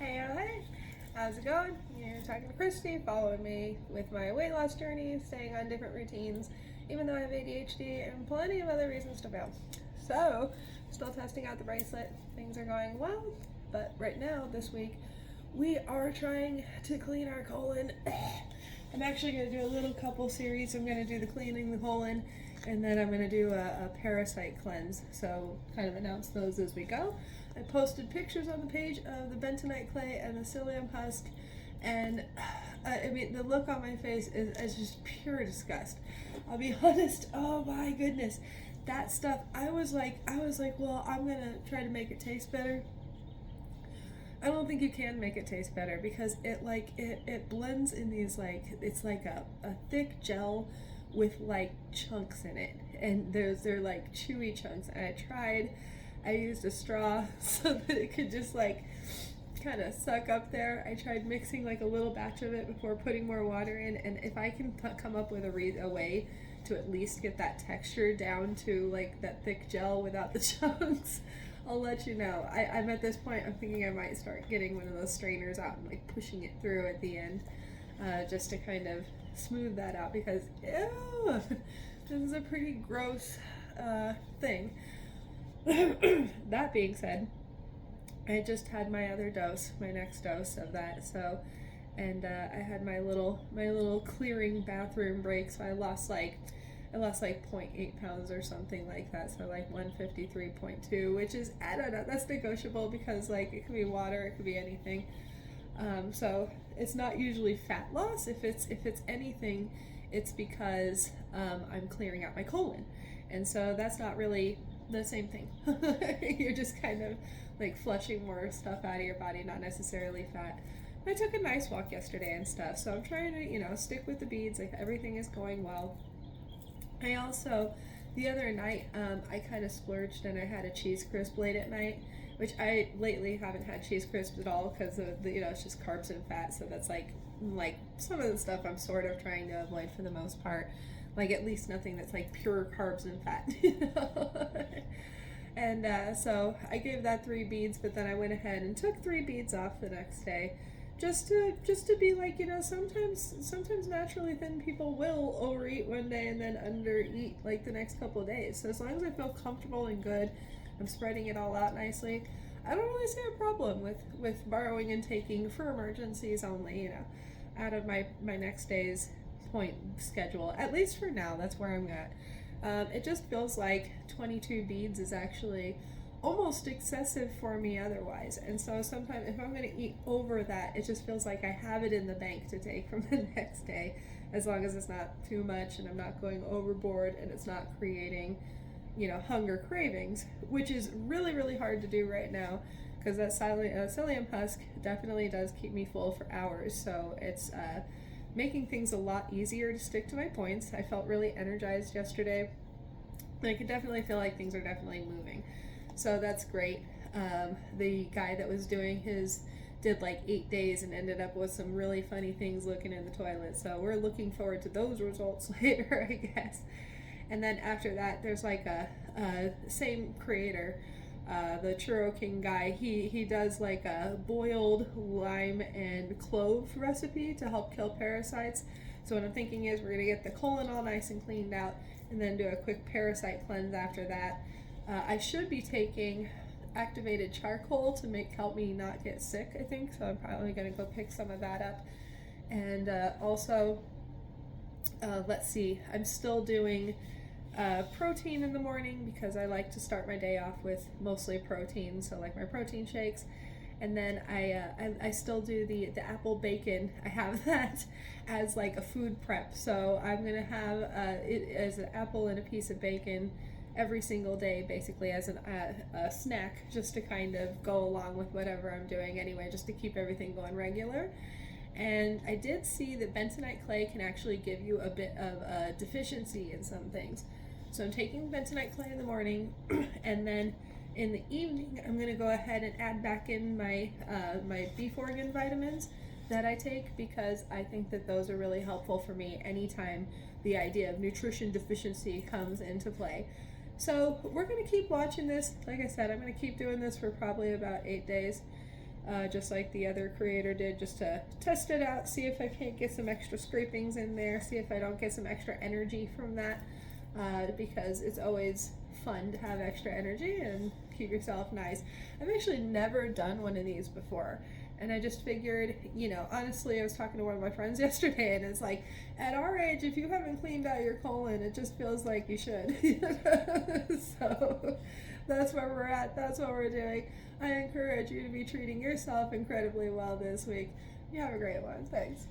Hey, how's it going? You're talking to Christy, following me with my weight loss journey, staying on different routines, even though I have ADHD and plenty of other reasons to fail. So, still testing out the bracelet. Things are going well, but right now, this week, we are trying to clean our colon. I'm actually going to do a little couple series. I'm going to do the cleaning the colon, and then I'm going to do a parasite cleanse. So, kind of announce those as we go. I posted pictures on the page of the bentonite clay and the psyllium husk, and I mean, the look on my face is just pure disgust. I'll be honest. Oh my goodness, that stuff. I was like, well, I'm gonna try to make it taste better. I don't think you can make it taste better because it blends in these, like, it's like a thick gel with like chunks in it, and they're like chewy chunks. And I used a straw so that it could just like kind of suck up there. I tried mixing like a little batch of it before putting more water in, and if I can come up with a way to at least get that texture down to like that thick gel without the chunks, I'll let you know. I'm at this point, I'm thinking I might start getting one of those strainers out and like pushing it through at the end, just to kind of smooth that out, because ew, this is a pretty gross thing. That being said, I just had my next dose of that. So, and I had my little clearing bathroom break. So I lost like 0.8 pounds or something like that. So like 153.2, which is, I don't know, that's negotiable because like it could be water, it could be anything. So it's not usually fat loss. If it's anything, it's because I'm clearing out my colon, and so that's not really the same thing. You're just kind of like flushing more stuff out of your body, not necessarily fat. I took a nice walk yesterday and stuff, so I'm trying to, stick with the beads. Like, everything is going well. I also, the other night, I kind of splurged and I had a cheese crisp late at night, which I lately haven't had cheese crisps at all because of the, it's just carbs and fat. So that's like some of the stuff I'm sort of trying to avoid for the most part. Like, at least nothing that's like pure carbs and fat, And so I gave that 3 beads, but then I went ahead and took 3 beads off the next day, just to be like, sometimes naturally thin people will overeat one day and then undereat like the next couple of days. So as long as I feel comfortable and good, I'm spreading it all out nicely, I don't really see a problem with borrowing and taking for emergencies only, out of my next day's point schedule. At least for now, that's where I'm at. It just feels like 22 beads is actually almost excessive for me otherwise, and so sometimes if I'm going to eat over that, it just feels like I have it in the bank to take from the next day, as long as it's not too much and I'm not going overboard and it's not creating hunger cravings, which is really, really hard to do right now because that psyllium husk definitely does keep me full for hours. So it's making things a lot easier to stick to my points. I felt really energized yesterday. I could definitely feel like things are definitely moving. So that's great. The guy that was doing his did like 8 days and ended up with some really funny things looking in the toilet. So we're looking forward to those results later, I guess. And then after that, there's like a same creator, the Churro King guy. He does like a boiled lime and clove recipe to help kill parasites. So what I'm thinking is we're gonna get the colon all nice and cleaned out, and then do a quick parasite cleanse after that. I should be taking activated charcoal to help me not get sick, I think. So I'm probably gonna go pick some of that up. And also, let's see, I'm still doing protein in the morning because I like to start my day off with mostly protein, so like my protein shakes. And then I still do the apple bacon. I have that as like a food prep, so I'm gonna have it as an apple and a piece of bacon every single day, basically as a snack, just to kind of go along with whatever I'm doing anyway, just to keep everything going regular. And I did see that bentonite clay can actually give you a bit of a deficiency in some things. So I'm taking bentonite clay in the morning, and then in the evening I'm going to go ahead and add back in my beef organ vitamins that I take, because I think that those are really helpful for me anytime the idea of nutrition deficiency comes into play. So we're going to keep watching this. Like I said, I'm going to keep doing this for probably about 8 days. just like the other creator did, just to test it out, see if I can't get some extra scrapings in there, see if I don't get some extra energy from that, because it's always fun to have extra energy and keep yourself nice. I've actually never done one of these before, and I just figured, honestly, I was talking to one of my friends yesterday, and it's like, at our age, if you haven't cleaned out your colon, it just feels like you should. So that's where we're at. That's what we're doing. I encourage you to be treating yourself incredibly well this week. You have a great one. Thanks.